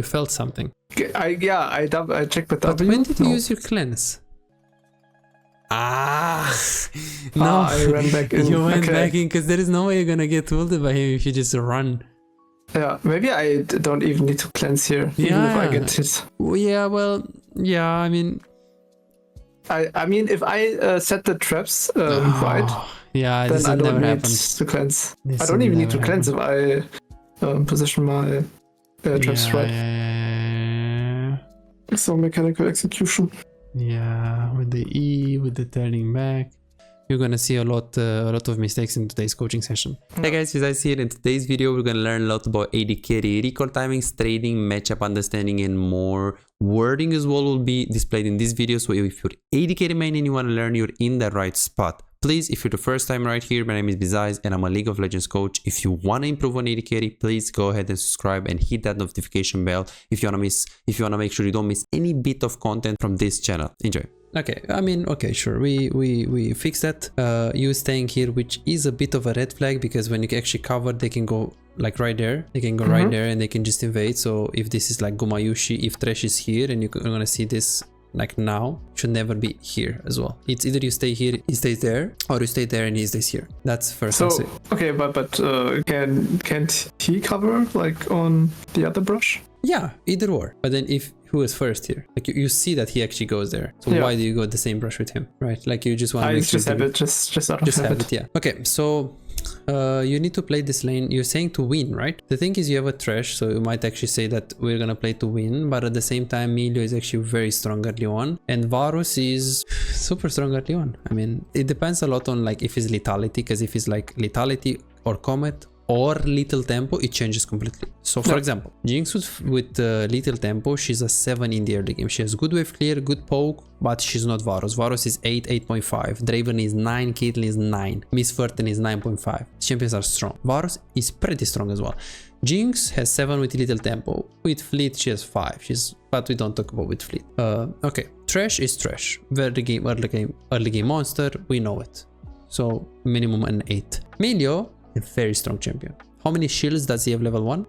You felt something. I checked with But W. when did you use your cleanse? No, I ran back in. You went back in because there is no way you're gonna get ulted by him if you just run. Yeah, maybe I don't even need to cleanse here, even if I get hit. Yeah, well, yeah, I mean... I mean, if I set the traps right, yeah, then this I will don't never need happen. to cleanse. This I don't will even need to never cleanse happen. if I position my traps right. Yeah. So mechanical execution. Yeah, with the E, with the turning back. You're gonna see a lot of mistakes in today's coaching session. Hey guys, as I see it in today's video, we're gonna learn a lot about AD carry, recall timings, trading, matchup understanding, and more. Wording as well will be displayed in this video. So if you're AD carry main and you want to learn, you're in the right spot. Please, if you're the first time right here, my name is Bizaiz and I'm a League of Legends coach. If you want to improve on AD carry, please go ahead and subscribe and hit that notification bell if you want to make sure you don't miss any bit of content from this channel. Enjoy. Okay, I mean, okay, sure, we fix that. You staying here, which is a bit of a red flag, because when you actually cover, they can go like right there. They can go right there and they can just invade. So if this is like Gumayushi, if Thresh is here, and you're gonna see this like now, should never be here as well. It's either you stay here, he stays there, or you stay there and he stays here. That's first. So okay, but can't he cover like on the other brush? Yeah, either or. But then if who is first here, like you see that he actually goes there. So why do you go the same brush with him, right? Like you just want to make sure just have it, just out of habit. Yeah. Okay, so you need to play this lane. You're saying to win, right? The thing is, you have a Thresh, so you might actually say that we're gonna play to win, but at the same time, Milio is actually very strong early on, and Varus is super strong early on. I mean, it depends a lot on like if it's lethality, because if it's like lethality or comet or little tempo, it changes completely. So for example, Jinx with little tempo, she's a 7 in the early game. She has good wave clear, good poke, but she's not Varus. Varus is 8, 8.5. Draven is 9, Caitlyn is 9. Miss Furten is 9.5. Champions are strong. Varus is pretty strong as well. Jinx has 7 with little tempo. With Fleet, she has 5. But we don't talk about with Fleet. Okay, Thresh is Thresh. Early game monster, we know it. So minimum an 8. Milio, a very strong champion. How many shields does he have level 1?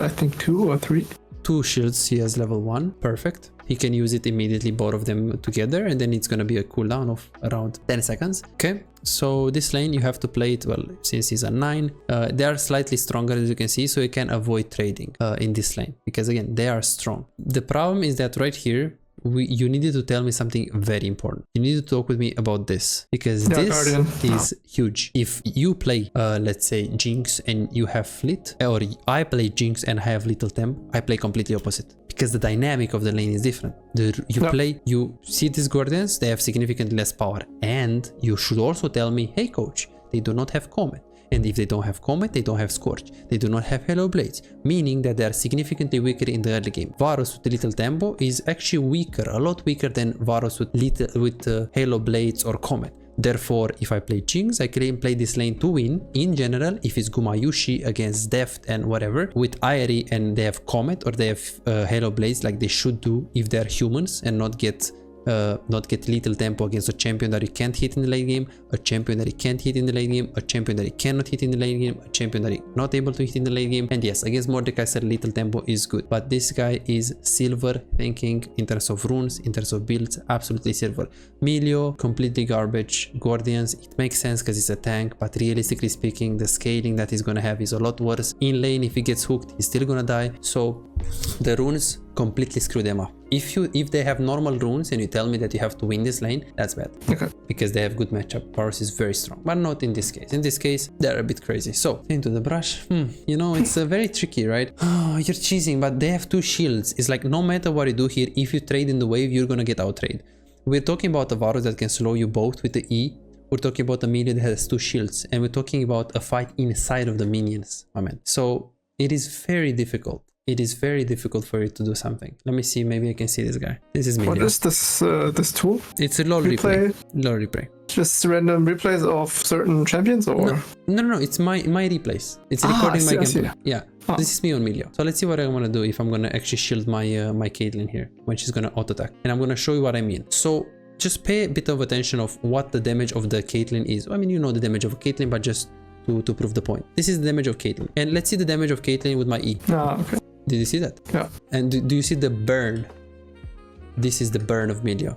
I think 2 or 3. 2 shields he has level 1. Perfect. He can use it immediately, both of them together, and then it's gonna be a cooldown of around 10 seconds. Okay, so this lane you have to play it, well, since he's a 9. They are slightly stronger, as you can see, so you can avoid trading in this lane, because again, they are strong. The problem is that right here, you needed to tell me something very important. You need to talk with me about this, because this is huge. If you play, let's say Jinx and you have Fleet, or I play Jinx and I have little tempo, I play completely opposite, because the dynamic of the lane is different. You see these Guardians, they have significantly less power, and you should also tell me, hey coach, they do not have Comet. And if they don't have Comet, they don't have Scorch. They do not have Halo Blades, meaning that they are significantly weaker in the early game. Varus with little tempo is actually weaker, a lot weaker than Varus with Halo Blades or Comet. Therefore, if I play Jinx, I can play this lane to win. In general, if it's Gumayushi against Deft and whatever, with Aerie and they have Comet or they have Halo Blades, like they should do if they're humans, and not get little tempo against a champion that you can't hit in the late game, a champion that you can't hit in the late game, a champion that you cannot hit in the late game, a champion that you're not able to hit in the late game. And yes, against Mordecai said little tempo is good, but this guy is silver thinking in terms of runes, in terms of builds, absolutely silver. Milio, completely garbage. Guardians, it makes sense because it's a tank, but realistically speaking, the scaling that he's gonna have is a lot worse. In lane, if he gets hooked, he's still gonna die. So the runes completely screw them up. If they have normal runes and you tell me that you have to win this lane, that's bad. Okay. Because they have good matchup. Varus is very strong, but not in this case. In this case, they're a bit crazy. So into the brush, you know, it's very tricky, right? Oh, you're cheesing, but they have 2 shields. It's like no matter what you do here, if you trade in the wave, you're gonna get out trade. We're talking about a Varus that can slow you both with the E. We're talking about a minion that has 2 shields, and we're talking about a fight inside of the minions. Amen. So it is very difficult. It is very difficult for you to do something. Let me see, maybe I can see this guy. This is me. What is this tool? It's a LoL replay. LoL replay. Just random replays of certain champions, or? No, it's my replays. It's recording my gameplay. Yeah. This is me on Milio. So let's see what I'm gonna do if I'm gonna actually shield my my Caitlyn here when she's gonna auto attack. And I'm gonna show you what I mean. So just pay a bit of attention of what the damage of the Caitlyn is. I mean, you know the damage of a Caitlyn, but just to prove the point. This is the damage of Caitlyn. And let's see the damage of Caitlyn with my E. Okay. Did you see that? Yeah. And do you see the burn? This is the burn of Milio.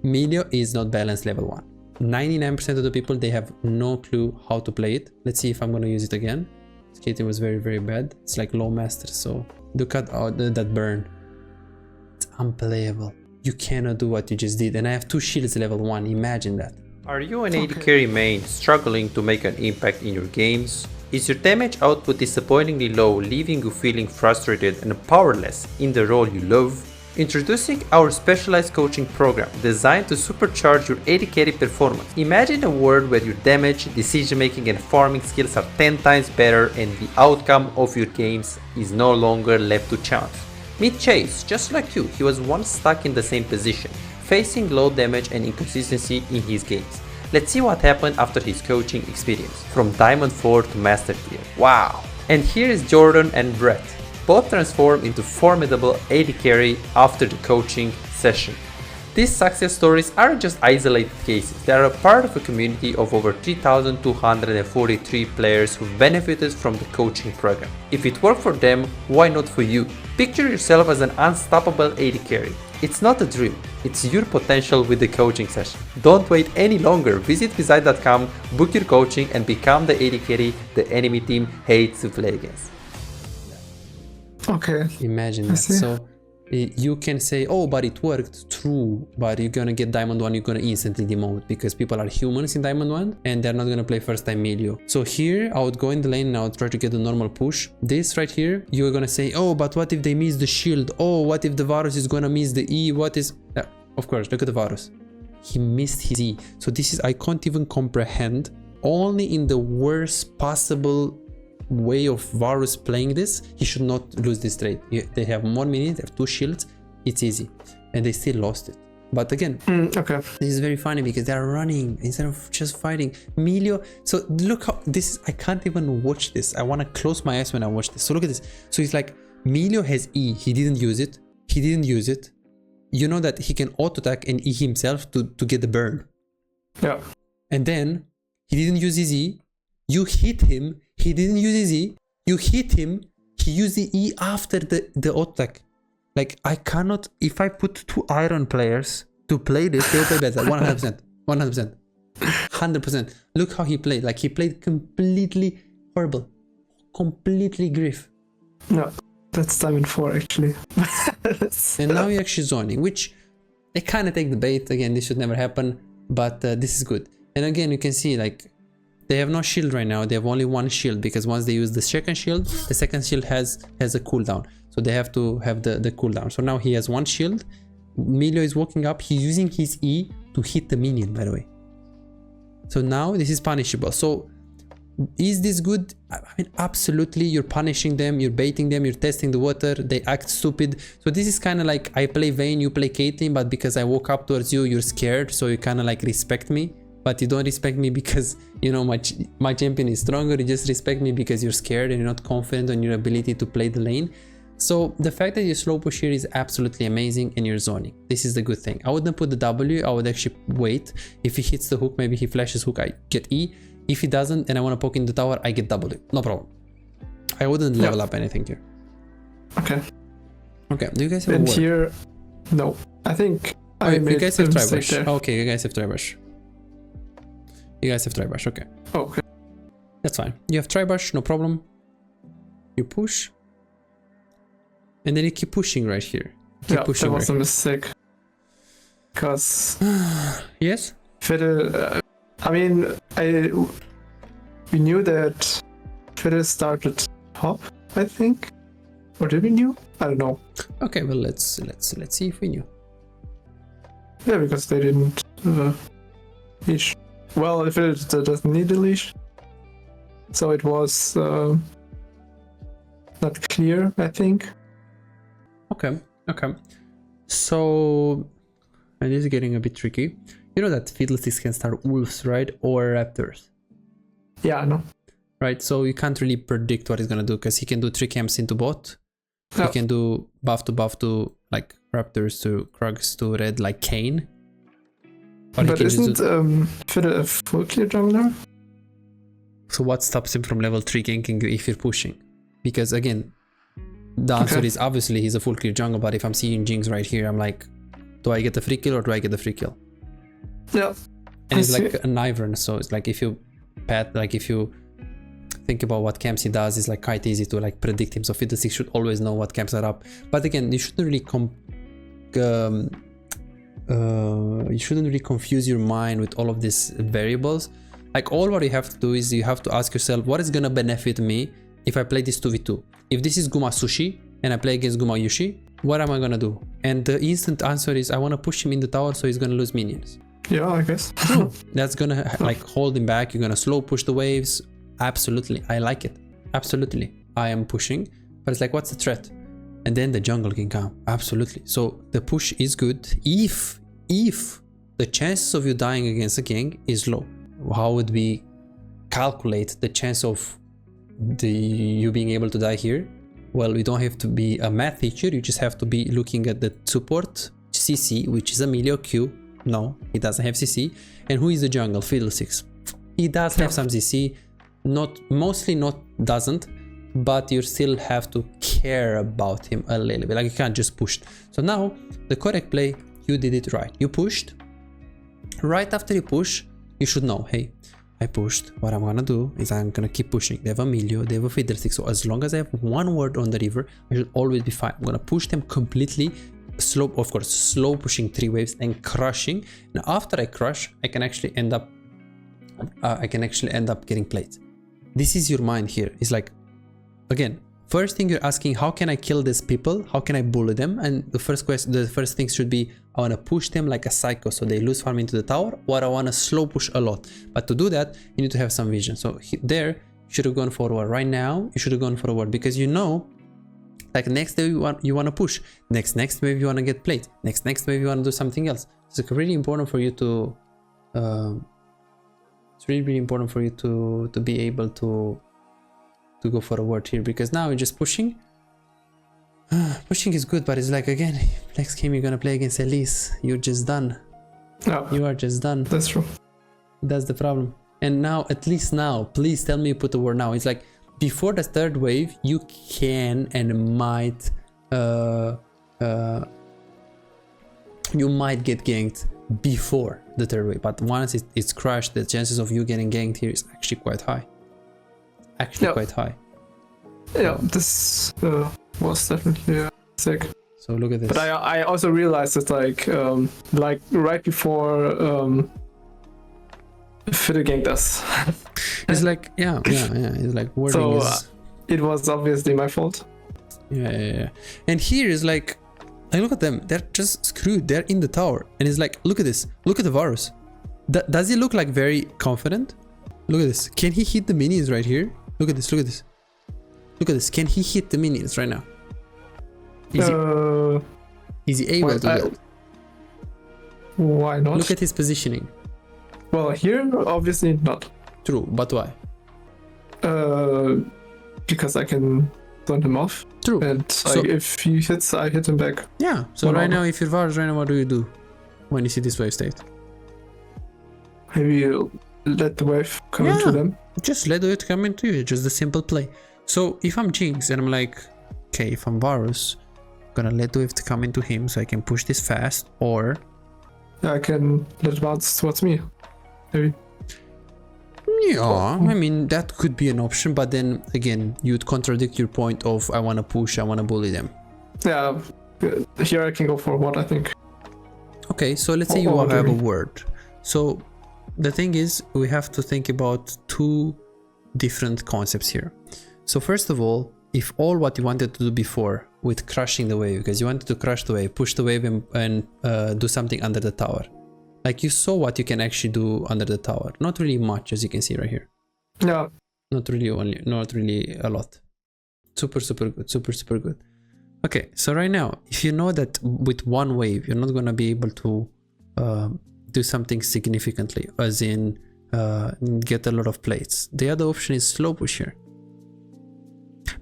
Milio is not balanced level 1. 99% of the people, they have no clue how to play it. Let's see if I'm gonna use it again. Skating was very, very bad. It's like low master, so look at that burn. It's unplayable. You cannot do what you just did. And I have 2 shields level 1, imagine that. Are you an AD carry main struggling to make an impact in your games? Is your damage output disappointingly low, leaving you feeling frustrated and powerless in the role you love? Introducing our specialized coaching program designed to supercharge your AD carry performance. Imagine a world where your damage, decision making and farming skills are 10 times better and the outcome of your games is no longer left to chance. Meet Chase. Just like you, he was once stuck in the same position, facing low damage and inconsistency in his games. Let's see what happened after his coaching experience, from Diamond 4 to Master Tier. Wow! And here is Jordan and Brett, both transformed into formidable AD carry after the coaching session. These success stories aren't just isolated cases, they are a part of a community of over 3,243 players who benefited from the coaching program. If it worked for them, why not for you? Picture yourself as an unstoppable AD carry. It's not a dream, it's your potential with the coaching session. Don't wait any longer, visit Visite.com, book your coaching and become the AD carry the enemy team hates to play against. Okay. Imagine that. So you can say, oh, but it worked. True, but you're gonna get Diamond 1, you're gonna instantly demote because people are humans in Diamond 1 and they're not gonna play first time Milio. So here I would go in the lane and I would try to get a normal push. This right here, you're gonna say, oh, but what if they miss the shield? Oh, what if the Varus is gonna miss the E? What is... of course, look at the Varus. He missed his E. So this is, I can't even comprehend. Only in the worst possible way of Varus playing this, he should not lose this trade. They have more minutes, they have 2 shields, it's easy. And they still lost it. But again, okay. This is very funny because they're running instead of just fighting. Milio, so look how this is, I can't even watch this. I want to close my eyes when I watch this. So look at this. So it's like, Milio has E, he didn't use it. He didn't use it. You know that he can auto attack and E himself to get the burn. Yeah. And then he didn't use his E. You hit him. He didn't use his E. You hit him. He used the E after the auto attack. Like, I cannot, if I put 2 iron players to play this, they'll play better. 100%. 100%. 100%. Look how he played. Like, he played completely horrible. Completely grief. No, that's Diamond 4 actually. And now you're actually zoning, which they kind of take the bait. Again, this should never happen, but this is good. And again, you can see, like, they have no shield right now. They have only 1 shield because once they use the second shield has a cooldown. So they have to have the cooldown. So now he has 1 shield. Milio is walking up. He's using his E to hit the minion, by the way. So now this is punishable. So is this good? I mean, absolutely. You're punishing them, you're baiting them, you're testing the water, they act stupid. So this is kind of like, I play Vayne, you play Caitlyn, but because I walk up towards you, you're scared, so you kind of like respect me. But you don't respect me because, you know, my champion is stronger. You just respect me because you're scared and you're not confident on your ability to play the lane. So the fact that you slow push here is absolutely amazing and you're zoning. This is the good thing. I wouldn't put the W, I would actually wait. If he hits the hook, maybe he flashes hook, I get E. If he doesn't and I want to poke in the tower, I get W. No problem. I wouldn't level up anything here. Okay. Okay, do you guys have and a word? Here, no. I think I made you guys have a mistake Tribush. there. Okay, you guys have Tribush. You guys have Tribush, okay. Okay. That's fine. You have Tribush, no problem. You push. And then you keep pushing right here. Keep pushing that was right a mistake. Because... yes? Fiddle... I mean, we knew that Fiddle started top, I think. Or did we knew? I don't know. Okay, well let's see if we knew. Yeah, because they didn't leash. Well, if it doesn't need a leash, so it was not clear, I think. Okay. So, and this is getting a bit tricky. You know that Fiddlesticks can start wolves, right? Or raptors. Yeah, I know. Right, so you can't really predict what he's gonna do because he can do 3 camps into bot. Yeah. He can do buff to like raptors to Krugs to red like Kane. Or But isn't Fiddle a full clear jungler? So what stops him from level 3 ganking you if you're pushing? Because again, The answer Okay. is obviously he's a full clear jungle, but if I'm seeing Jinx right here, I'm like, do I get the free kill or do I get the free kill? Yeah. And it's I see. like an Ivern, so it's like if you think about what Kamsi does, it's like quite easy to like predict him. So Fiddlesticks should always know what camps are up. But again, you shouldn't really confuse your mind with all of these variables. Like all what you have to do is you have to ask yourself, what is gonna benefit me if I play this 2v2? If this is Guma Sushi and I play against Guma Yushi, what am I gonna do? And the instant answer is I wanna push him in the tower so he's gonna lose minions. Yeah, I guess. That's gonna like hold him back. You're gonna slow push the waves. Absolutely, I like it. Absolutely, I am pushing, but it's like, what's the threat? And then the jungle can come. Absolutely. So the push is good if the chances of you dying against a gang is low. How would we calculate the chance of you being able to die here? Well, we don't have to be a math teacher. You just have to be looking at the support CC, which is Emilio Q. No, he doesn't have CC. And who is the jungle? Fiddlesticks. He does have some CC. Mostly doesn't, but you still have to care about him a little bit. Like you can't just push. So now the correct play, you did it right. You pushed. Right after you push, you should know, hey, I pushed. What I'm gonna do is I'm gonna keep pushing. They have Emilio, they have a Fiddlestick. So as long as I have one word on the river, I should always be fine. I'm gonna push them completely. Slow, of course, slow pushing 3 waves and crushing. And after I crush, I can actually end up getting played. This is your mind here. It's like, again, first thing you're asking, how can I kill these people? How can I bully them? And the first thing should be, I want to push them like a psycho so they lose farm into the tower, or I want to slow push a lot. But to do that, you need to have some vision. So there, you should have gone forward. Right now, you should have gone forward because you know, like next day you want to push. Next wave you want to get played. Next wave you want to do something else. It's like really important for you to really important for you to be able to go for a word here, because now you're just pushing. Pushing is good, but it's like, again, next game you're gonna play against Elise, you're just done. No, You are just done. that's true. That's the problem. And now, at least now, please tell me you put the word now. It's like before the third wave, you can and might you might get ganked before the third wave, but once it's crushed, the chances of you getting ganked here is actually quite high. Quite high. Yeah, this was definitely sick. So look at this. But I also realized that like right before Fiddle ganked us. It's like yeah. It's like wording So is it was obviously my fault. yeah. And here is like look at them. They're just screwed. They're in the tower, and it's like, look at this. Look at the Varus. Does he look like very confident? Look at this. Can he hit the minions right here? Look at this. Look at this. Look at this. Can he hit the minions right now? Is he able to do that? Why not? Look at his positioning. Well, here obviously not. True, but why? Because I can turn him off. True. And if he hits, I hit him back. Yeah. So Well, right now, if you're Varus right now, what do you do when you see this wave state? Maybe let the wave come into them. Just let it come into you. Just a simple play. So if I'm Jinx and I'm like, okay, if I'm Varus, I'm gonna let the wave to come into him so I can push this fast, or I can let it bounce towards me. Maybe. yeah, I mean that could be an option, but then again, you'd contradict your point of I want to push, I want to bully them. Yeah, here I can go for what I think. Okay, so let's say you What do have you a mean? word. So the thing is, we have to think about two different concepts here. So first of all, if all what you wanted to do before with crushing the wave, because you wanted to crush the wave, push the wave and do something under the tower, like you saw what you can actually do under the tower. Not really much, as you can see right here. Yeah, Not really a lot. Super good, super good. Okay, so right now, if you know that with one wave, you're not gonna be able to do something significantly, as in get a lot of plates. The other option is slow push here.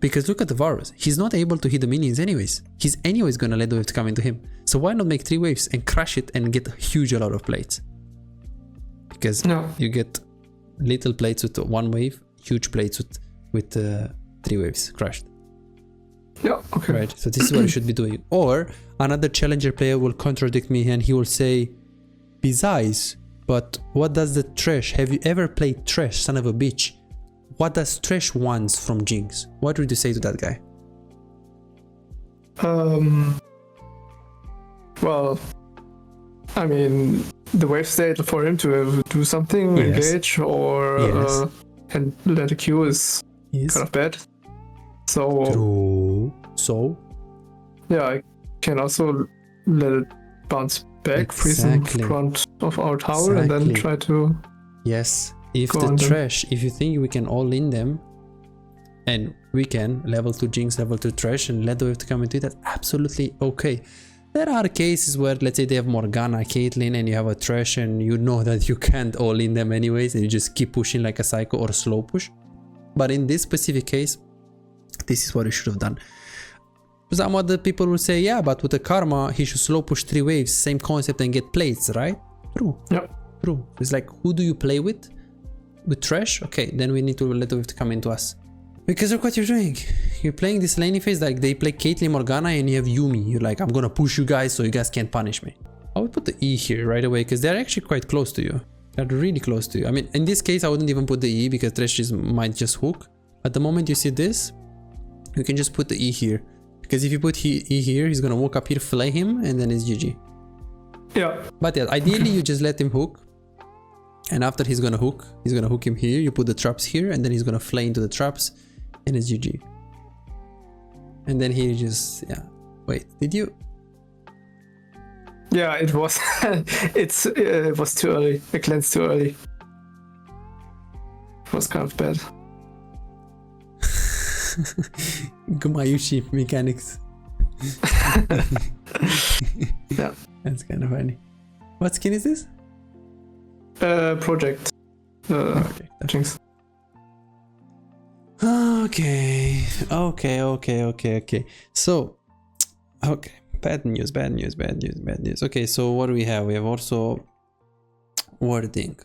Because look at the Varus, he's not able to hit the minions anyways. He's anyways gonna let the wave come into him. So why not make 3 waves and crush it and get a huge lot of plates? Because you get little plates with one wave, huge plates with 3 waves crushed. Yeah, okay. Right, so this is what you should be doing. Or another challenger player will contradict me and he will say, besides, but what does the trash? Have you ever played trash, son of a bitch? What does trash wants from Jinx? What would you say to that guy? Well, I mean, the wave state for him to do something, Yes. engage, or Yes. and let a Q is Yes. kind of bad. So True. So? yeah, I can also let it bounce back, freeze in Exactly. front of our tower, and then Exactly. try to. Yes. If Go the on then. trash, if you think we can all in them, and we can level 2 Jinx, level 2 trash, and let the wave to come into it, that's absolutely okay. There are cases where, let's say, they have Morgana, Caitlyn, and you have a trash, and you know that you can't all in them anyways, and you just keep pushing like a psycho or slow push. But in this specific case, this is what you should have done. Some other people will say, yeah, but with the Karma, he should slow push 3 waves, same concept, and get plates, right? True. Yep. True. It's like, who do you play with? With trash? Okay, then we need to let the wave to come into us. Because look what you're doing. You're playing this laning phase like they play Caitlyn, Morgana, and you have Yuumi. You're like, I'm gonna push you guys so you guys can't punish me. I would put the E here right away because they're actually quite close to you. They're really close to you. I mean, in this case, I wouldn't even put the E because Thresh might just hook. At the moment you see this, you can just put the E here. Because if you put E here, he's gonna walk up here, fillet him, and then it's GG. Yeah. But yeah, ideally you just let him hook. And after he's gonna hook him here. You put the traps here, and then he's gonna flay into the traps, and it's GG. And then he just, yeah. Wait, did you? Yeah, it was. It was too early. I cleansed too early. It was kind of bad. Gumayushi mechanics. Yeah. That's kind of funny. What skin is this? Project. Okay. Jinx. Okay. So, okay. Bad news. Okay, so what do we have? We have also wording.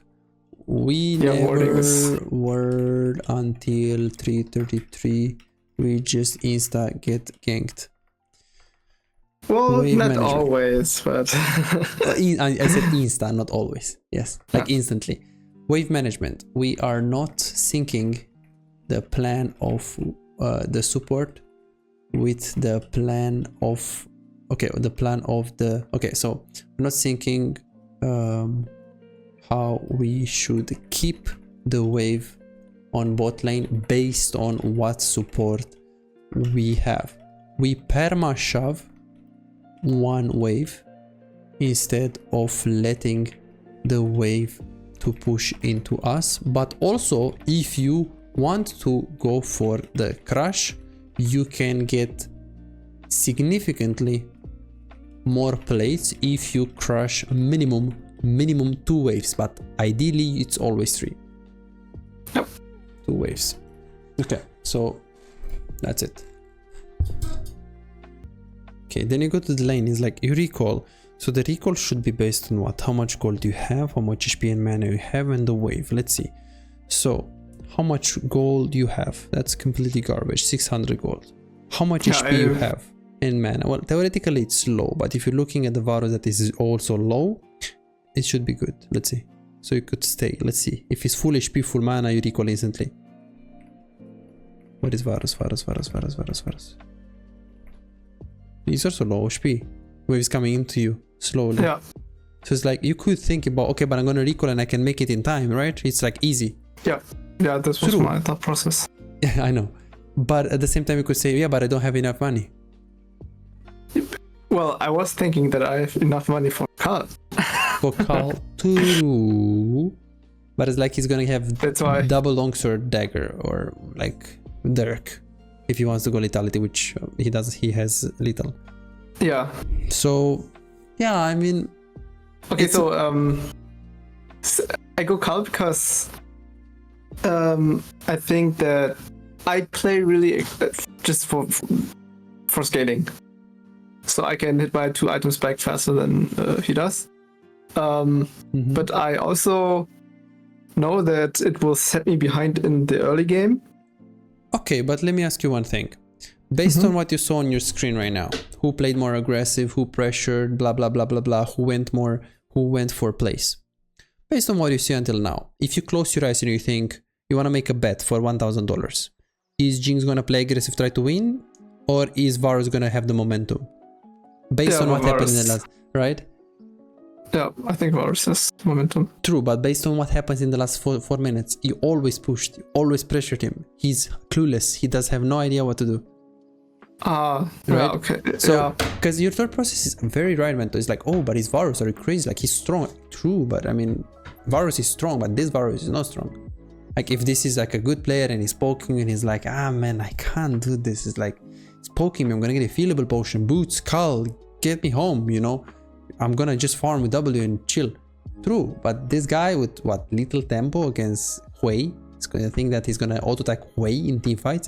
We never word until 333. We just insta get ganked. Well, Wave not management. always, but I said insta, not always. Yes, like instantly. Wave management. We are not syncing the plan of the support with the plan of so we're not syncing how we should keep the wave on bot lane based on what support we have. We perma shove one wave instead of letting the wave to push into us. But also, if you want to go for the crush, you can get significantly more plates if you crush minimum 2 waves, but ideally it's always 3. Yep. 2 waves. Okay, so that's it. Okay, then you go to the lane. It's like you recall. So the recall should be based on what? How much gold you have, how much HP and mana you have, and the wave. Let's see. So how much gold you have? That's completely garbage. 600 gold. How much HP you have and mana? Well, theoretically it's low, but if you're looking at the Varus that is also low, it should be good. Let's see. So you could stay. Let's see. If it's full HP, full mana, you recall instantly. What is Varus? He's also low HP. Wave is coming into you slowly. yeah, So it's like you could think about, okay, but I'm gonna recall and I can make it in time, right? It's like easy. yeah, this was True. my thought process. Yeah, I know. But at the same time, you could say, yeah, but I don't have enough money. Well, I was thinking that I have enough money for Carl. For Carl too. But it's like he's gonna have That's why. double longsword dagger or like Derek if he wants to go lethality, which he does. He has lethal. Yeah. So yeah, I mean, Okay, it's- so I go Carl because I think that I play really just for scaling, so I can hit my 2 items back faster than he does. But I also know that it will set me behind in the early game. okay, but let me ask you one thing. Based on what you saw on your screen right now, who played more aggressive, who pressured, blah, blah, blah, blah, blah, who went for place. Based on what you see until now, if you close your eyes and you think you want to make a bet for $1,000, is Jinx going to play aggressive, try to win? Or is Varus going to have the momentum? Based on what happened in the last, right? Yeah, I think Varus has momentum. True, but based on what happens in the last 4 minutes, you always pushed, you always pressured him. He's clueless. He does have no idea what to do. Right? Yeah, okay. So, because your thought process is very right, mental. It's like, oh, but he's Varus, are you crazy? Like, he's strong. True, but I mean, Varus is strong, but this Varus is not strong. Like, if this is like a good player and he's poking and he's like, ah, man, I can't do this. It's like, he's poking me. I'm gonna get a refillable potion. Boots, Carl, get me home, you know? I'm gonna just farm with W and chill. True, but this guy with what little tempo against Hui is gonna think that he's gonna auto attack Hui in teamfights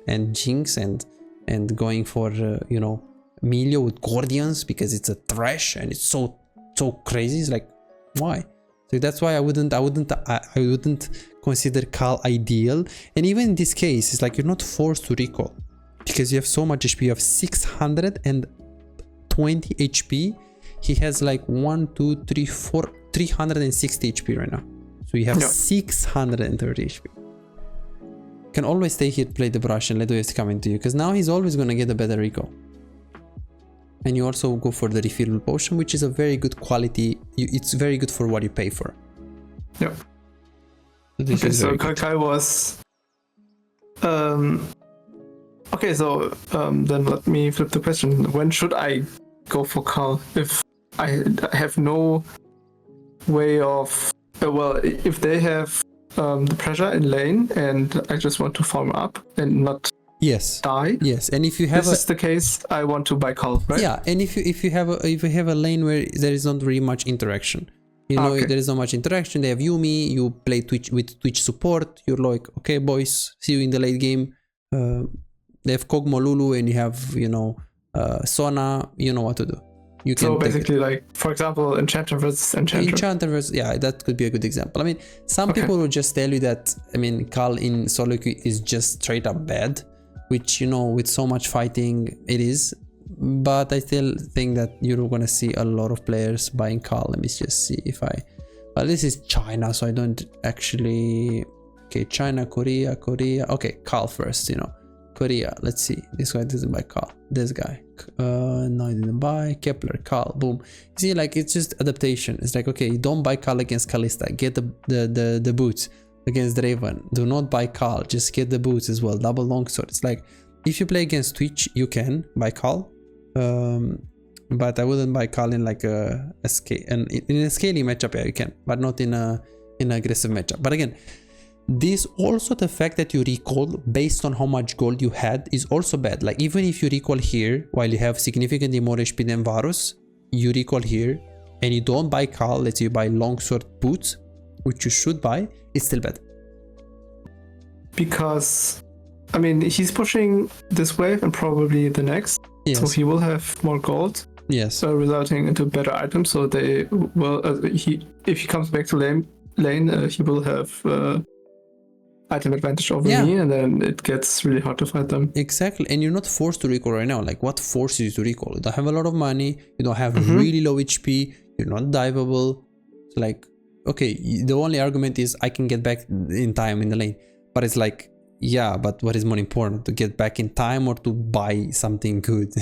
and Jinx and going for you know, Milio with Guardians because it's a trash and it's so crazy. It's like, why? So that's why I wouldn't consider Cal ideal. And even in this case, it's like you're not forced to recall because you have so much HP. You have 620 HP. He has like 360 HP right now. So you have 630 HP. You can always stay here, play the brush, and let the waves come into you, because now he's always going to get a better recall. And you also go for the refillable potion, which is a very good quality. It's very good for what you pay for. Yeah. Okay, so Kai was... okay, so then let me flip the question. When should I go for Carl if I have no way of... well, if they have the pressure in lane and I just want to farm up and not die. Yes, and if you have this is the case, I want to buy Carl, right? Yeah, and if you have a lane where there is not really much interaction, you know, there is not much interaction. They have Yumi, you play Twitch support. You're like, okay, boys, see you in the late game. They have Kog'Maw, Lulu, and you have, you know, Sona. You know what to do. You can basically, like, for example, Enchanter versus Enchanter. Yeah, that could be a good example. I mean, some people will just tell you that, I mean, Carl in SoloQ is just straight up bad, which, you know, with so much fighting, it is. But I still think that you're gonna see a lot of players buying Carl. Let me just see if well, this is China, so I don't actually... Okay, China, Korea. Okay, Carl first, you know. Korea, let's see. This guy doesn't buy Carl. This guy, no, I didn't buy. Kepler, Carl, boom. See, like, it's just adaptation. It's like, okay, don't buy Carl against Kalista. Get the boots against Draven. Do not buy Carl. Just get the boots as well. Double longsword. It's like, if you play against Twitch, you can buy Carl. But I wouldn't buy Carl in like in a scaling matchup. Yeah, you can, but not in an aggressive matchup. But again, this also, the fact that you recall based on how much gold you had is also bad. Like, even if you recall here while you have significantly more HP than Varus, you recall here and you don't buy Carl, let's say you buy longsword boots, which you should buy, it's still bad. Because, I mean, he's pushing this wave and probably the next, so he will have more gold. Yes. Resulting into better items. So they will, if he comes back to lane, he will have item advantage over me, and then it gets really hard to fight them. Exactly, and you're not forced to recall right now. Like, what forces you to recall? You don't have a lot of money, you don't have really low HP, you're not diveable. So like, okay, the only argument is I can get back in time in the lane, but it's like, yeah, but what is more important, to get back in time or to buy something good?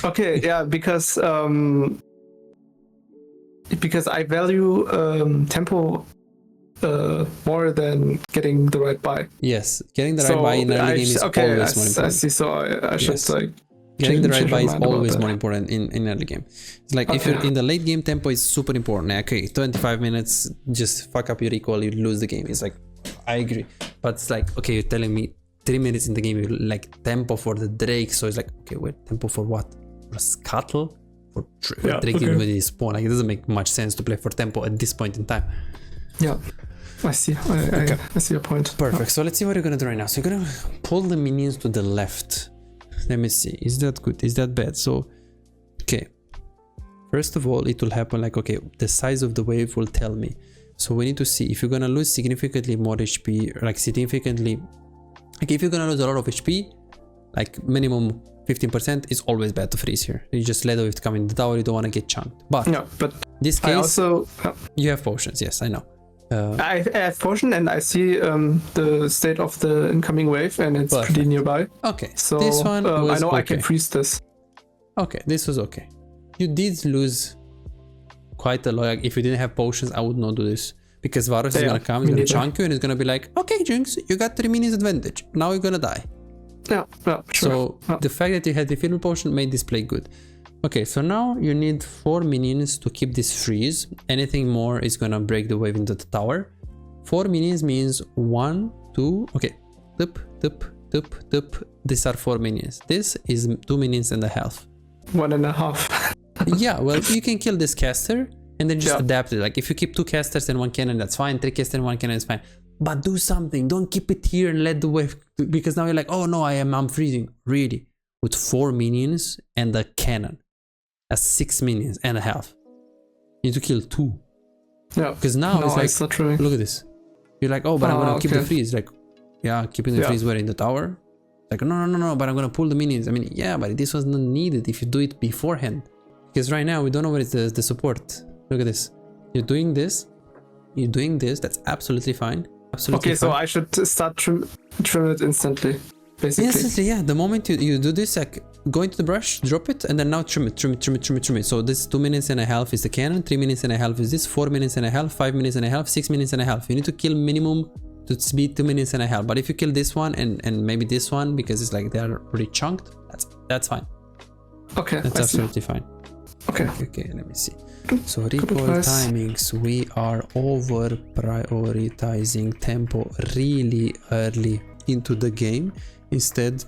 Okay, yeah, because I value tempo more than getting the right buy. Yes, getting the right buy in early game is always more important. I see, so I should like... Getting the right buy is always more important in early game. It's like, if you're in the late game, tempo is super important. Okay, 25 minutes, just fuck up your recall, you lose the game. It's like, I agree. But it's like, okay, you're telling me 3 minutes in the game, you like tempo for the Drake. So it's like, okay, wait, tempo for what? For Scuttle? For Drake even when he spawn? Like, it doesn't make much sense to play for tempo at this point in time. Yeah. I see. I see your point. Perfect. So let's see what you're gonna do right now. So you're gonna pull the minions to the left. Let me see. Is that good? Is that bad? So, okay. First of all, it will happen like, okay, the size of the wave will tell me. So we need to see if you're gonna lose significantly more HP, like significantly. Like, if you're gonna lose a lot of HP, like minimum 15% is always bad to freeze here. You just let the wave come in the tower, you don't want to get chunked. But no, but this case, I also you have potions, yes, I know. I have potion and I see the state of the incoming wave and it's Perfect. pretty nearby. Okay, So this one I was know okay. I can freeze this. Okay, this was okay. You did lose quite a lot. Like, if you didn't have potions, I would not do this. Because Varus is Yeah, gonna come, me he's gonna neither. chunk you, and he's gonna be like, okay, Jinx, you got 3 minions advantage. Now you're gonna die. Yeah, sure. So Yeah. the fact that you had the refillable potion made this play good. Okay, so now you need 4 minions to keep this freeze. Anything more is gonna break the wave into the tower. 4 minions means 1, 2, okay, tup, tup, tup, tup. These are 4 minions. This is 2 minions and a half. 1.5. Yeah, well, you can kill this caster and then just Yeah. adapt it. Like if you keep 2 casters and 1 cannon, that's fine. 3 casters and 1 cannon is fine. But do something. Don't keep it here and let the wave, because now you're like, oh no, I'm freezing. Really, with 4 minions and a cannon, that's 6 minions and a half. You need to kill 2. Yeah. Because now No, it's like, it's not true. look at this. You're like, oh, but I'm gonna keep the okay. freeze. Like, yeah, keeping the Yeah. freeze where in the tower. Like, no, but I'm gonna pull the minions. I mean, yeah, but this was not needed if you do it beforehand. Because right now we don't know where is the support. Look at this. You're doing this. You're doing this. That's absolutely fine. Absolutely Okay, so fine. I should start trim it instantly, basically. Instantly, yeah. The moment you do this, like go into the brush, drop it, and then now trim it. So this 2 minutes and a half is the cannon, 3 minutes and a half is this, 4 minutes and a half, 5 minutes and a half, 6 minutes and a half. You need to kill minimum to be 2 minutes and a half. But if you kill this one and maybe this one because it's like they're already chunked, that's fine. Okay, That's I see. absolutely fine. Okay. Okay, let me see. So recoil advice. timings, we are over prioritizing tempo really early into the game instead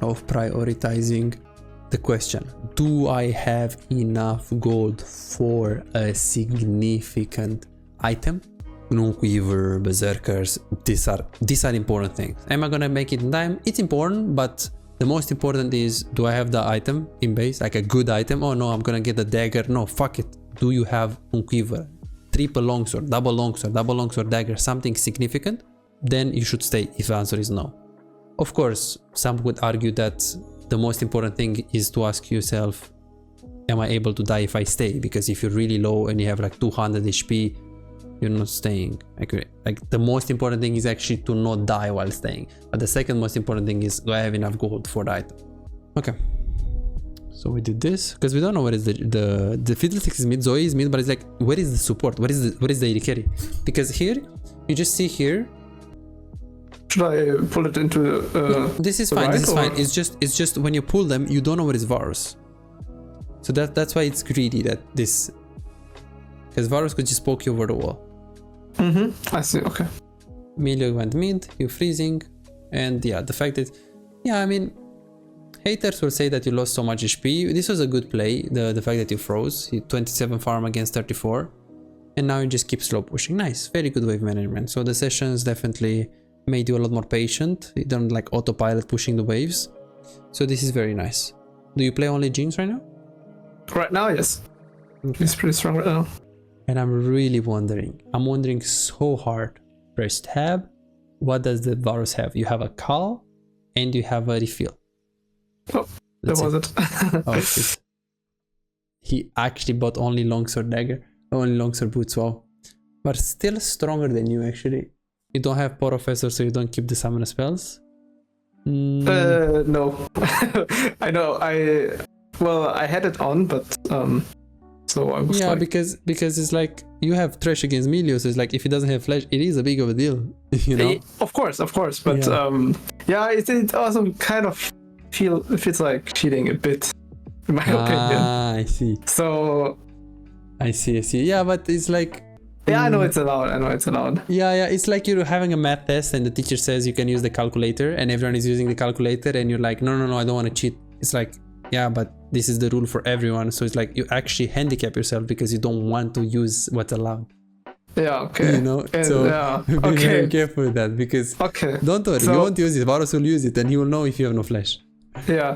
of prioritizing the question, do I have enough gold for a significant item? Rune Quiver, berserkers, these are important things. Am I gonna make it in time? It's important, but the most important is, do I have the item in base, like a good item? Oh no, I'm gonna get the dagger. No, fuck it. Do you have Rune Quiver, triple longsword, double longsword dagger, something significant? Then you should stay if the answer is no. Of course, some would argue that the most important thing is to ask yourself, am I able to die if I stay? Because if you're really low and you have like 200 HP, you're not staying. Like the most important thing is actually to not die while staying. But the second most important thing is, do I have enough gold for the item? Okay. So we did this because we don't know where is the Fiddlesticks is mid, Zoe is mid, but it's like, where is the support? Where is the AD carry? Because here you just see here. Should I pull it into This is the fine. right, This is fine. or- It's just when you pull them, you don't know where is Varus. So that's why it's greedy that this, because Varus could just poke you over the wall. I see, okay. Emilio went mid, you freezing, and yeah, the fact that, yeah, I mean, haters will say that you lost so much HP. This was a good play, the fact that you froze. You 27 farm against 34, and now you just keep slow pushing. Nice, very good wave management. So the sessions definitely made you a lot more patient. You don't like autopilot pushing the waves. So this is very nice. Do you play only Jinx right now? Right now, yes. Okay. He's pretty strong right now. And I'm really wondering, I'm wondering so hard. First tab, what does the Varus have? You have a call and you have a refill. Oh, that was it. Oh shit. He actually bought only longsword dagger, only longsword boots, wow. But still stronger than you actually. You don't have Porofessor, so you don't keep the summoner spells? No. I know, I had it on, but so I was Yeah, like, because it's like you have Thresh against Melios, so it's like if he doesn't have flash, it is a big of a deal, you know? Of course, but Yeah. it also kind of feels like cheating a bit, in my opinion. Ah, I see. So I see. Yeah, but it's like, yeah, I know it's allowed. yeah, it's like you're having a math test and the teacher says you can use the calculator and everyone is using the calculator and you're like, no, I don't want to cheat. It's like, yeah, but this is the rule for everyone. So it's like you actually handicap yourself because you don't want to use what's allowed. Yeah, okay. You know, And, so yeah, be okay. very careful with that because Okay. don't worry, So- you won't use it. Varus will use it and he will know if you have no flash. Yeah,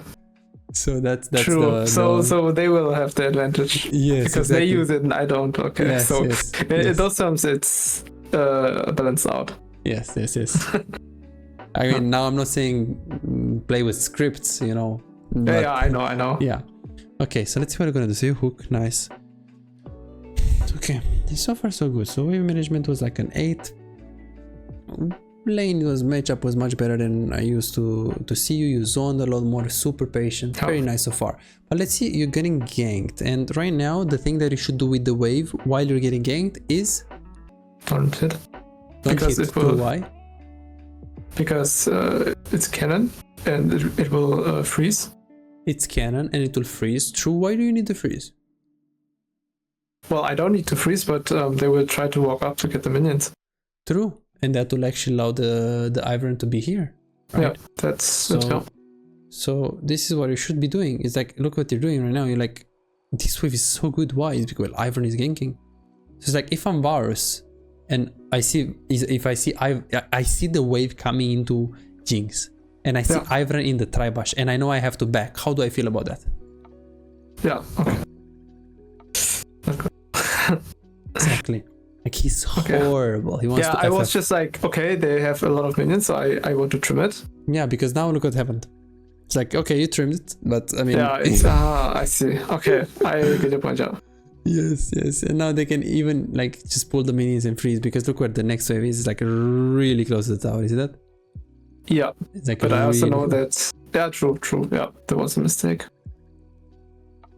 So that's true. So they will have the advantage. yes, Because exactly. they use it and I don't. Okay. Yes, So yes, in yes. those terms, it's balanced out. Yes. I mean, now I'm not saying play with scripts, you know. Yeah, I know. Yeah. Okay, so let's see what we're gonna do. So hook, nice. Okay, so far so good. So wave management was like an 8. Lane matchup was much better than I used to see you. You zoned a lot more, super patient, very nice so far. But let's see, you're getting ganked, and right now the thing that you should do with the wave while you're getting ganked is don't hit. Don't because hit. it will. Why? Because it's cannon and it will freeze. It's cannon and it will freeze. True. Why do you need to freeze? Well, I don't need to freeze, but they will try to walk up to get the minions. True. And that will actually allow the Ivern to be here. Right? Yeah, that's yeah. So this is what you should be doing. It's like, look what you're doing right now. You're like, this wave is so good. Why? It's because Ivern is ganking. So it's like, if I'm Varus and I see the wave coming into Jinx and I see Ivern in the Tribush and I know I have to back. How do I feel about that? Yeah. Okay. Exactly. Like, he's horrible. He wants to I was just like, okay, they have a lot of minions, so I want to trim it. Yeah, because now look what happened. It's like, okay, you trimmed it, but I mean... Yeah, it's, I see. Okay, I get your point out. Yes. And now they can even, like, just pull the minions and freeze, because look where the next wave is. It's like really close to the tower, is that? Yeah, it's like, but I also know that... Yeah, true. Yeah, there was a mistake.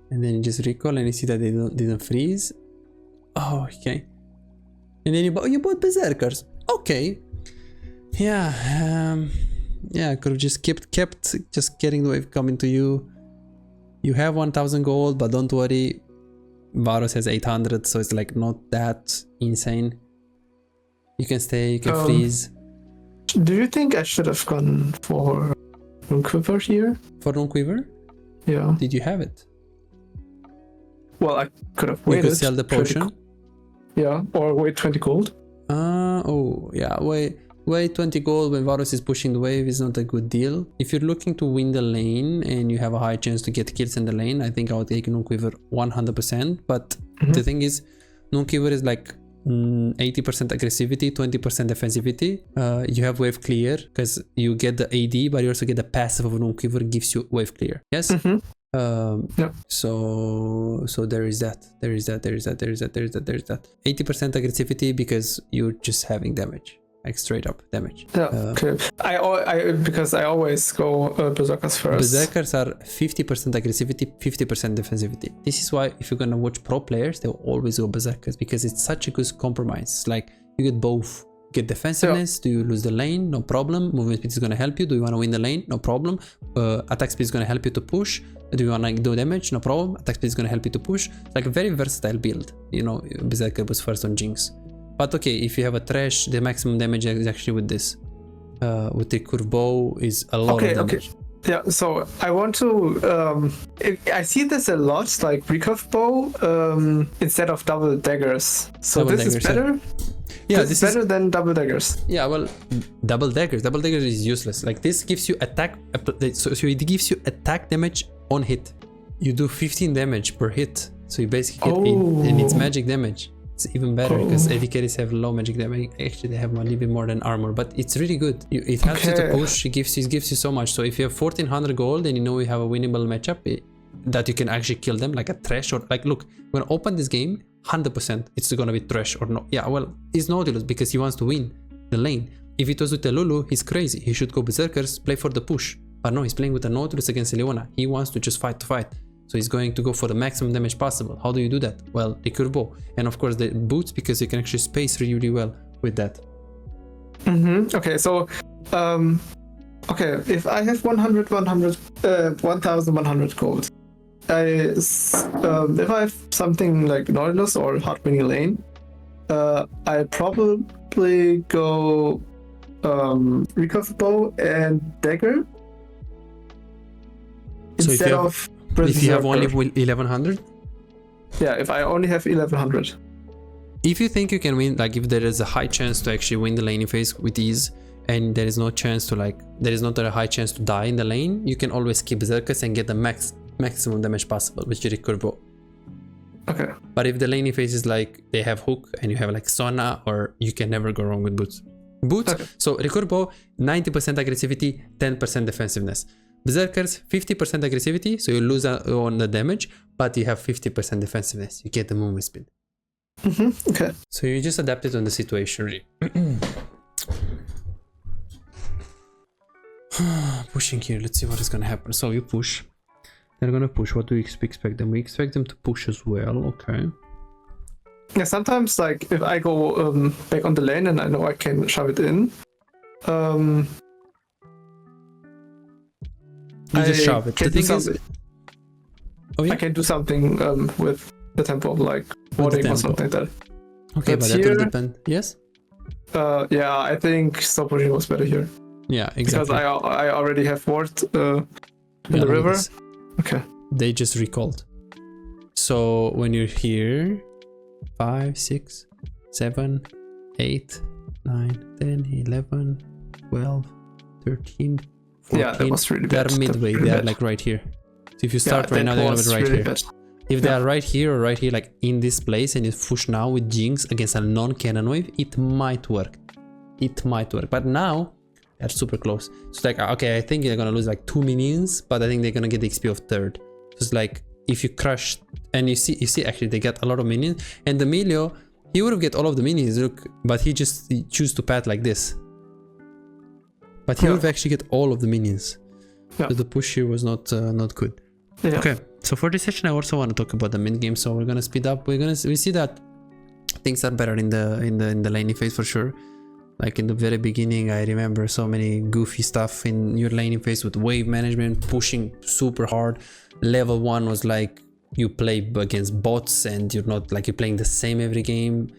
And then you just recall and you see that they didn't freeze. Oh, okay. And then you bought Berserkers. Okay. Yeah. Yeah, could have just kept just getting the wave coming to you. You have 1000 gold, but don't worry. Varus has 800, so it's like not that insane. You can stay, you can freeze. Do you think I should have gone for Rune Quiver here? For Rune Quiver? Yeah. Did you have it? Well, I could have waited. You could sell the potion? Yeah, or wait 20 gold. Oh, yeah, wait 20 gold when Varus is pushing the wave is not a good deal. If you're looking to win the lane and you have a high chance to get kills in the lane, I think I would take Rune Quiver 100%. But the thing is, Rune Quiver is like 80% aggressivity, 20% defensivity. You have wave clear because you get the AD, but you also get the passive of Rune Quiver gives you wave clear. Yes? So there is that. 80% aggressivity because you're just having damage, like straight up damage. Yeah. Okay. Because I always go Berserkers first. Berserkers are 50% aggressivity, 50% defensivity. This is why if you're gonna watch pro players, they'll always go Berserkers because it's such a good compromise. It's like you get both. Get defensiveness. Do you lose the lane? No problem. Movement speed is going to help you. Do you want to win the lane? No problem. Attack speed is going to help you to push. Do you want to do damage? No problem. Attack speed is going to help you to push. It's like a very versatile build. You know, Berserker was first on Jinx. But okay, if you have a trash, the maximum damage is actually with this. With the curve bow is a lot of damage. Okay. Yeah, so I want to I see this a lot, like recurve bow instead of double daggers. So double this daggers, is better. Yeah, this is better than double daggers. Yeah, well, double daggers is useless. Like this gives you attack, so it gives you attack damage on hit. You do 15 damage per hit, so you basically get and it's magic damage. It's even better because AD carries have low magic damage. Actually, they have a little bit more than armor, but it's really good. It helps you to push. It gives you so much. So if you have 1400 gold and you know you have a winnable matchup that you can actually kill them like a trash or like, look, when I open this game, 100% it's gonna be trash or no. Yeah, well, it's Nautilus because he wants to win the lane. If it was with a Lulu, he's crazy. He should go Berserkers, play for the push. But no, he's playing with a Nautilus against Leona. He wants to just fight to fight. So he's going to go for the maximum damage possible. How do you do that? Well, the curve bow. And of course the boots because you can actually space really well with that. Okay, so okay, if I have 1100 gold, if I have something like Nautilus or hard winning lane, I probably go recurve bow and dagger instead of if you have only 1100? Yeah, if I only have 1100. If you think you can win, like if there is a high chance to actually win the laning phase with ease, and there is no chance to there is not a high chance to die in the lane, you can always keep Berserkers and get the maximum damage possible with your recurve bow. Okay. But if the laning phase is like they have hook and you have like Sona, or you can never go wrong with boots. Boots, Okay. so recurve bow, 90% aggressivity, 10% defensiveness. Berserkers, 50% aggressivity, so you lose on the damage, but you have 50% defensiveness. You get the movement speed. Okay. So you just adapt it on the situation, really. Pushing here, let's see what is gonna happen. So you push. They're gonna push. What do we expect them? We expect them to push as well, okay. Yeah, sometimes like if I go back on the lane and I know I can shove it in, You just I shove it. can The do thing is, something- oh yeah, I can do something with the tempo, like the warding or tempo. something like that. okay, but but that here- will depend. Yes. Yeah, I think stop pushing was better here Yeah, because exactly. I already have ward in Yeah, the look at river. this. Okay. They just recalled. So when you're here, 5, 6, 7, 8, 9, 10, 11, 12, 13, 14. Yeah, that was really They're bad. midway. That's really They're bad. like right here. So if you Yeah, start right that now, they're gonna was be right really here. bad. If they are right here or right here, like in this place, and you push now with Jinx against a non-cannon wave, it might work. It might work. But now, they're super close. So it's like, okay, I think they're gonna lose like 2 minions, but I think they're gonna get the XP of third. So it's like, if you crush, and you see actually they get a lot of minions, and the Melio, he would have get all of the minions, look, but he choose to pat like this. But he Yeah. would have actually get all of the minions. Yeah. So the push here was not good. Yeah. Okay, so for this session I also want to talk about the mid game. So we're gonna speed up. We see that things are better in the laning phase for sure. Like in the very beginning, I remember so many goofy stuff in your laning phase with wave management, pushing super hard. Level 1 was like you play against bots and you're not like you're playing the same every game.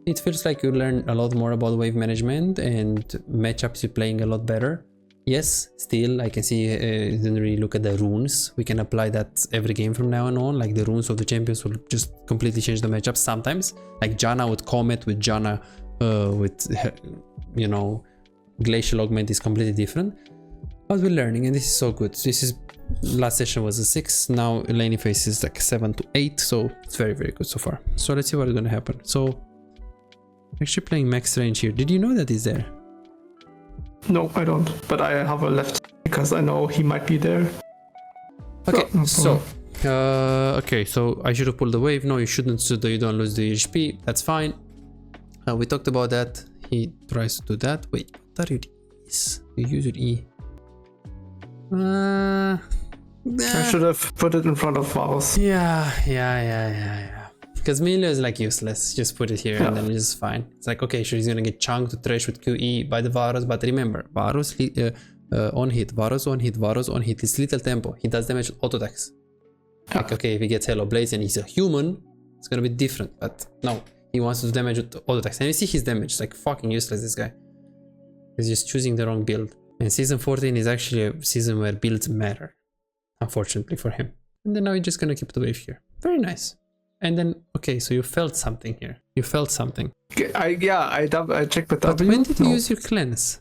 It feels like you learn a lot more about wave management and matchups you're playing a lot better. Yes, still I can see didn't really look at the runes. We can apply that every game from now on. Like the runes of the champions will just completely change the matchup sometimes. Like Janna with Comet, with Janna with you know, Glacial Augment is completely different. But we're learning and this is so good. This is last session was a 6, now laning phase is like 7 to 8, so it's very good so far. So let's see what is gonna happen. So actually playing max range here. Did you know that is there? No, I don't. But I have a left because I know he might be there. Okay, No so okay, so I should have pulled the wave. No, you shouldn't, so that you don't lose the HP. That's fine. We talked about that. He tries to do that. Wait, what are your E's? You use your E. I should have put it in front of Varus. Yeah. Because Melio is like useless. Just put it here and then it's fine. It's like, okay, sure, he's gonna get chunked to trash with QE by the Varus, but remember, Varus on hit, Varus on hit, Varus on hit. It's little tempo. He does damage with auto attacks. Like, okay, if he gets Hello Blaze and he's a human, it's gonna be different. But no, he wants to do damage with auto attacks. And you see his damage. It's like fucking useless, this guy. He's just choosing the wrong build. And season 14 is actually a season where builds matter, unfortunately for him. And then now you're just gonna keep the wave here. Very nice. And then, okay, so you felt something here. You felt something. I checked the W. But when did you No. use your cleanse?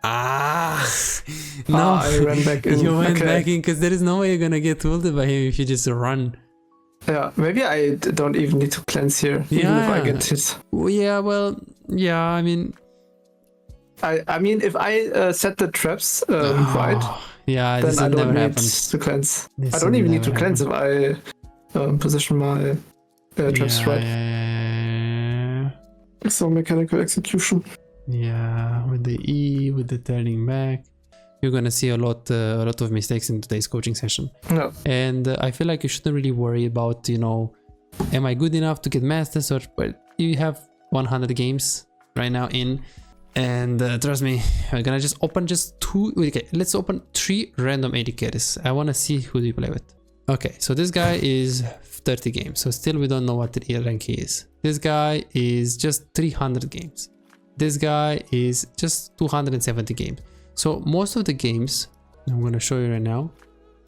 Ah, I ran back in. You went Okay. back in because there is no way you're gonna get ulted by him if you just run. Yeah, maybe I don't even need to cleanse here, even if I get hit. Yeah, well, yeah, I mean... I mean, if I set the traps right, yeah, then this I will don't never need happen. to cleanse. This I don't will even need to never cleanse if I position my traps right. Yeah. So mechanical execution. Yeah, with the E, with the turning back, you're gonna see a lot of mistakes in today's coaching session. No. And I feel like you shouldn't really worry about, you know, am I good enough to get masters, or but you have 100 games right now in, and trust me, we're gonna just open just 2. Okay, let's open 3 random AD carries. I want to see who do you play with. Okay, so this guy is 30 games, so still we don't know what the rank he is. This guy is just 300 games. This guy is just 270 games. So most of the games, I'm gonna show you right now,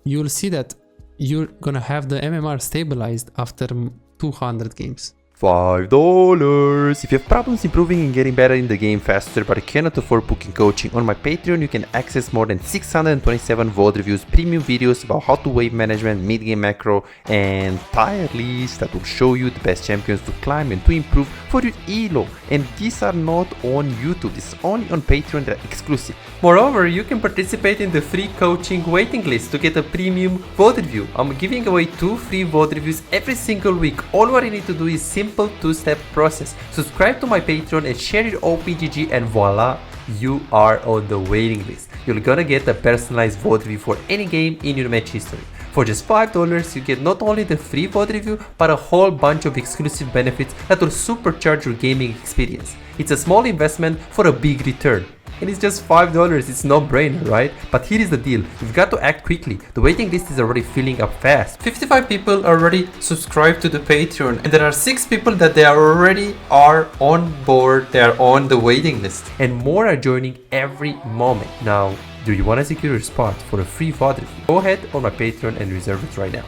you'll see that you're gonna have the MMR stabilized after 200 games. $5. If you have problems improving and getting better in the game faster but cannot afford booking coaching, on my Patreon you can access more than 627 VOD reviews, premium videos about how to wave management, mid-game macro, and tier lists that will show you the best champions to climb and to improve for your elo. And these are not on YouTube, this is only on Patreon, they're exclusive. Moreover, you can participate in the free coaching waiting list to get a premium VOD review. I'm giving away 2 free VOD reviews every single week. All what you need to do is simple 2-step process. Subscribe to my Patreon and share your OPGG and voila, you are on the waiting list. You're gonna get a personalized VOD review for any game in your match history. For just $5, you get not only the free VOD review, but a whole bunch of exclusive benefits that will supercharge your gaming experience. It's a small investment for a big return. And it's just $5, it's no brainer, right? But here is the deal, you've got to act quickly. The waiting list is already filling up fast. 55 people already subscribed to the Patreon, and there are 6 people that they already are on board, they are on the waiting list. And more are joining every moment. Now, do you want to secure your spot for a free VOD review? Go ahead on my Patreon and reserve it right now.